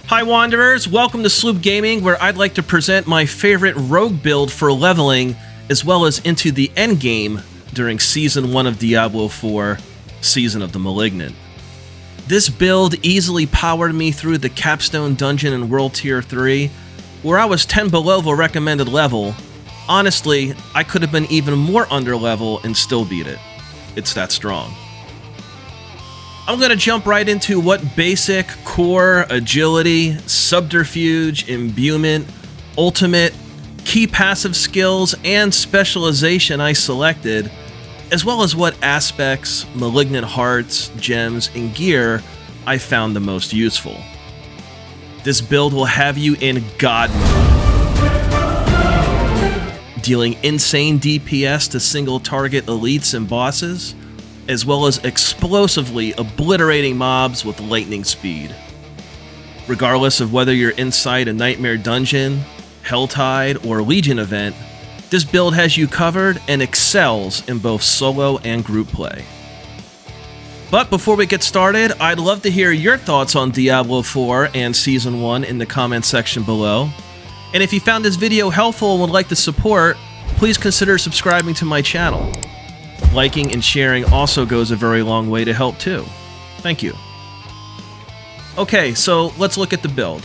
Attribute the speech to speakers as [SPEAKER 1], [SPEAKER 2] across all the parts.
[SPEAKER 1] Hi Wanderers, welcome to Sloop Gaming, where I'd like to present my favorite rogue build for leveling, as well as into the endgame during Season 1 of Diablo 4, Season of the Malignant. This build easily powered me through the Capstone Dungeon in World Tier 3, where I was 10 below the recommended level. Honestly, I could have been even more under level and still beat it. It's that strong. I'm going to jump right into what basic, core, agility, subterfuge, imbuement, ultimate, key passive skills, and specialization I selected, as well as what aspects, Malignant Hearts, gems, and gear I found the most useful. This build will have you in God mode, dealing insane DPS to single target elites and bosses, as well as explosively obliterating mobs with lightning speed. Regardless of whether you're inside a Nightmare Dungeon, Helltide, or Legion event, this build has you covered and excels in both solo and group play. But before we get started, I'd love to hear your thoughts on Diablo 4 and Season 1 in the comments section below. And if you found this video helpful and would like to support, please consider subscribing to my channel. Liking and sharing also goes a very long way to help too. Thank you. Okay, so let's look at the build.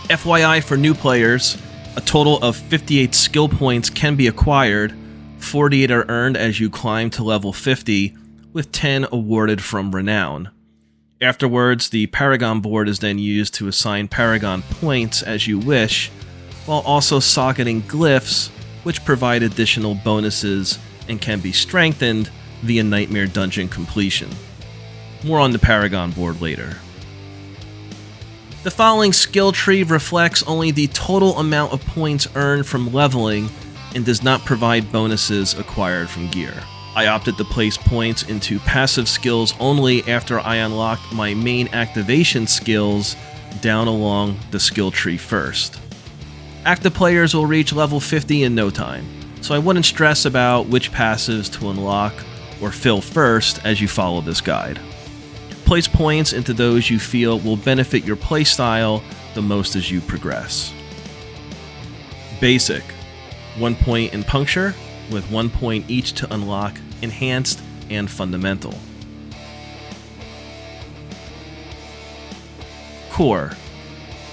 [SPEAKER 1] FYI for new players, a total of 58 skill points can be acquired, 48 are earned as you climb to level 50, with 10 awarded from Renown. Afterwards, the Paragon board is then used to assign Paragon points as you wish, while also socketing glyphs, which provide additional bonuses and can be strengthened via Nightmare Dungeon completion. More on the Paragon board later. The following skill tree reflects only the total amount of points earned from leveling and does not provide bonuses acquired from gear. I opted to place points into passive skills only after I unlocked my main activation skills down along the skill tree first. Active players will reach level 50 in no time, so I wouldn't stress about which passives to unlock or fill first as you follow this guide. Place points into those you feel will benefit your playstyle the most as you progress. Basic, 1 point in Puncture, with 1 point each to unlock Enhanced and Fundamental. Core,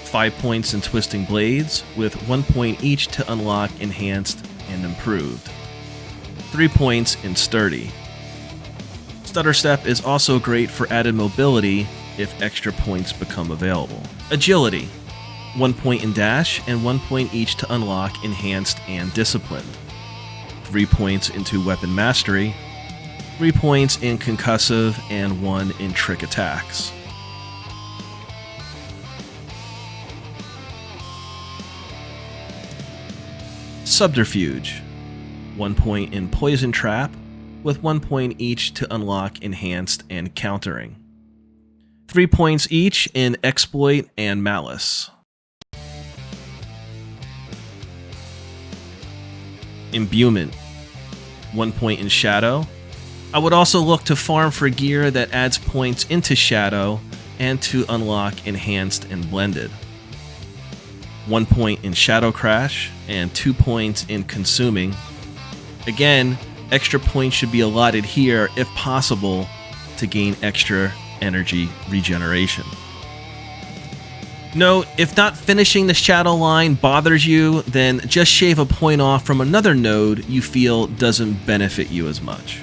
[SPEAKER 1] 5 points in Twisting Blades, with 1 point each to unlock Enhanced and Improved. 3 points in Sturdy. Stutter Step is also great for added mobility if extra points become available. Agility, 1 point in Dash and 1 point each to unlock Enhanced and Disciplined. 3 points into Weapon Mastery, 3 points in Concussive, and 1 in Trick Attacks. Subterfuge, 1 point in Poison Trap, with 1 point each to unlock Enhanced and Countering. 3 points each in Exploit and Malice. Imbuement, 1 point in Shadow. I would also look to farm for gear that adds points into Shadow and to unlock Enhanced and Blended. 1 point in Shadow Crash, and 2 points in Consuming. Again, extra points should be allotted here if possible to gain extra energy regeneration. Note, if not finishing the Shadow line bothers you, then just shave a point off from another node you feel doesn't benefit you as much.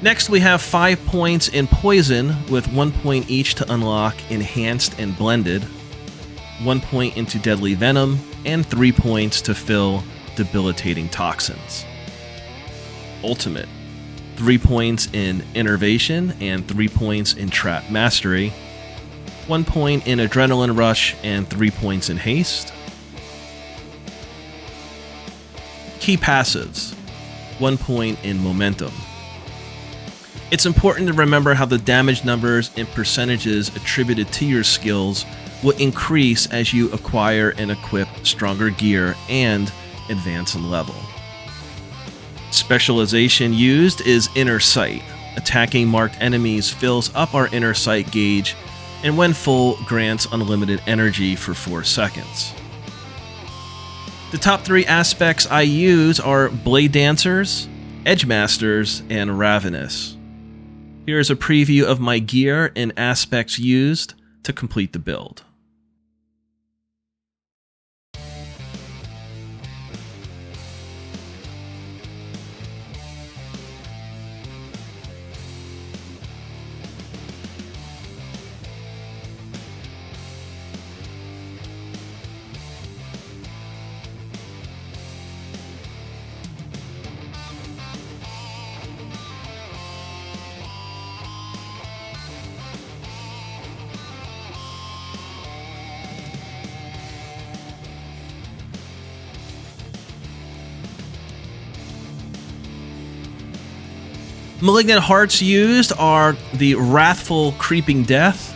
[SPEAKER 1] Next, we have 5 points in Poison, with 1 point each to unlock Enhanced and Blended, 1 point into Deadly Venom, and 3 points to fill Debilitating Toxins. Ultimate, 3 points in Innervation and 3 points in Trap Mastery, 1 point in Adrenaline Rush and 3 points in Haste. Key passives, 1 point in Momentum. It's important to remember how the damage numbers and percentages attributed to your skills will increase as you acquire and equip stronger gear and advance in level. Specialization used is Inner Sight. Attacking marked enemies fills up our Inner Sight gauge and when full, grants unlimited energy for 4 seconds. The top 3 aspects I use are Blade Dancers, Edge Masters, and Ravenous. Here is a preview of my gear and aspects used to complete the build. Malignant Hearts used are the Wrathful Creeping Death,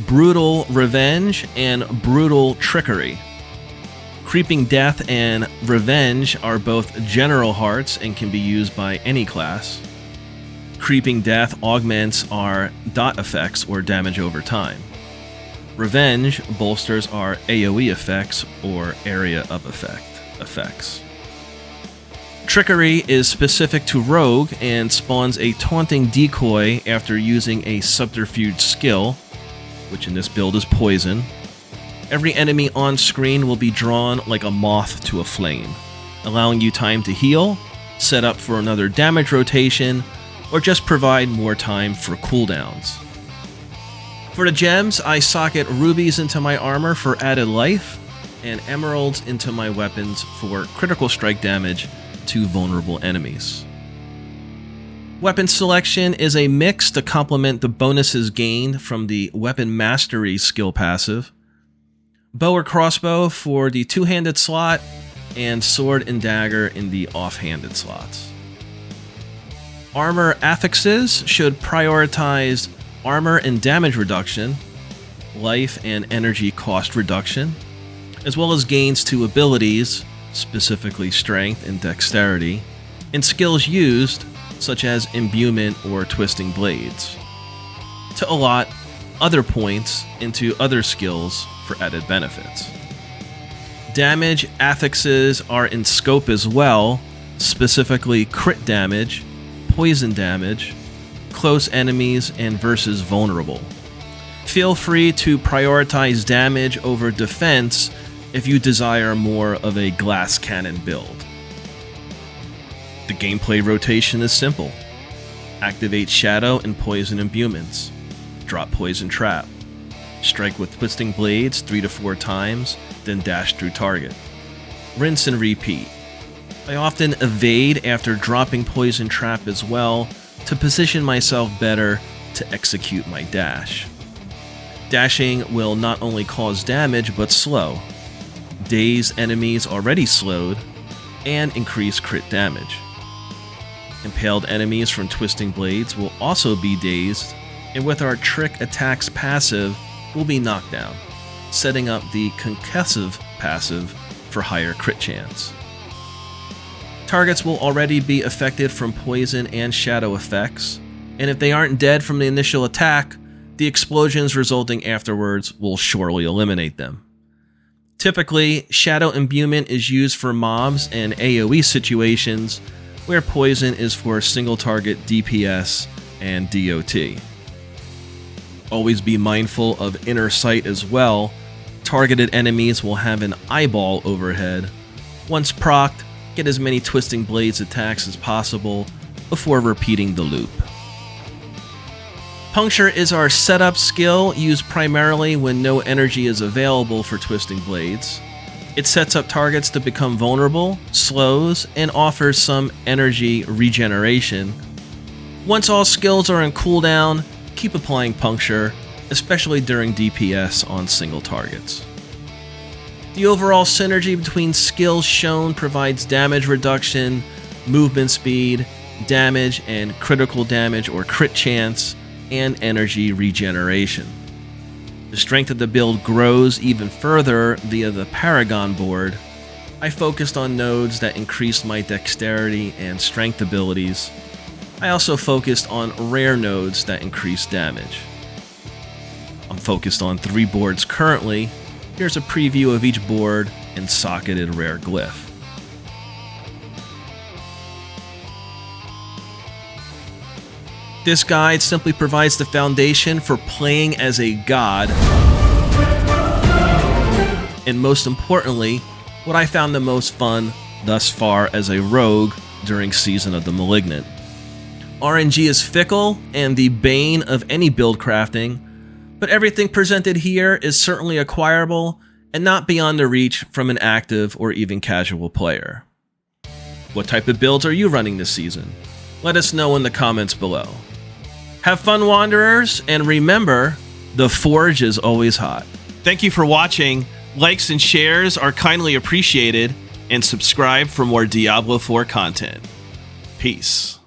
[SPEAKER 1] Brutal Revenge, and Brutal Trickery. Creeping Death and Revenge are both general hearts and can be used by any class. Creeping Death augments our dot effects or damage over time. Revenge bolsters our AoE effects or area of effects. Trickery is specific to Rogue and spawns a taunting decoy after using a subterfuge skill, which in this build is Poison. Every enemy on screen will be drawn like a moth to a flame, allowing you time to heal, set up for another damage rotation, or just provide more time for cooldowns. For the gems, I socket rubies into my armor for added life, and emeralds into my weapons for critical strike damage to vulnerable enemies. Weapon selection is a mix to complement the bonuses gained from the Weapon Mastery skill passive. Bow or crossbow for the two-handed slot, and sword and dagger in the off-handed slots. Armor affixes should prioritize armor and damage reduction, life and energy cost reduction, as well as gains to abilities, specifically strength and dexterity, and skills used, such as imbuement or twisting blades, to allot other points into other skills for added benefits. Damage affixes are in scope as well, specifically crit damage, poison damage, close enemies, and versus vulnerable. Feel free to prioritize damage over defense if you desire more of a glass cannon build. The gameplay rotation is simple. Activate Shadow and Poison Imbuments. Drop Poison Trap. Strike with Twisting Blades 3 to 4 times, then dash through target. Rinse and repeat. I often evade after dropping Poison Trap as well to position myself better to execute my dash. Dashing will not only cause damage but slow, daze enemies already slowed, and increase crit damage. Impaled enemies from Twisting Blades will also be dazed, and with our Trick Attacks passive, will be knocked down, setting up the Concussive passive for higher crit chance. Targets will already be affected from poison and shadow effects, and if they aren't dead from the initial attack, the explosions resulting afterwards will surely eliminate them. Typically, Shadow Imbuement is used for mobs and AoE situations, where Poison is for single target DPS and DOT. Always be mindful of Inner Sight as well. Targeted enemies will have an eyeball overhead. Once procced, get as many Twisting Blades attacks as possible before repeating the loop. Puncture is our setup skill used primarily when no energy is available for Twisting Blades. It sets up targets to become vulnerable, slows, and offers some energy regeneration. Once all skills are in cooldown, keep applying Puncture, especially during DPS on single targets. The overall synergy between skills shown provides damage reduction, movement speed, damage and critical damage or crit chance, and energy regeneration. The strength of the build grows even further via the Paragon board. I focused on nodes that increased my dexterity and strength abilities. I also focused on rare nodes that increased damage. I'm focused on 3 boards currently. Here's a preview of each board and socketed rare glyph. This guide simply provides the foundation for playing as a god, and most importantly, what I found the most fun thus far as a rogue during Season of the Malignant. RNG is fickle and the bane of any build crafting, but everything presented here is certainly acquirable and not beyond the reach from an active or even casual player. What type of builds are you running this season? Let us know in the comments below. Have fun, Wanderers, and remember, the Forge is always hot. Thank you for watching. Likes and shares are kindly appreciated, and subscribe for more Diablo 4 content. Peace.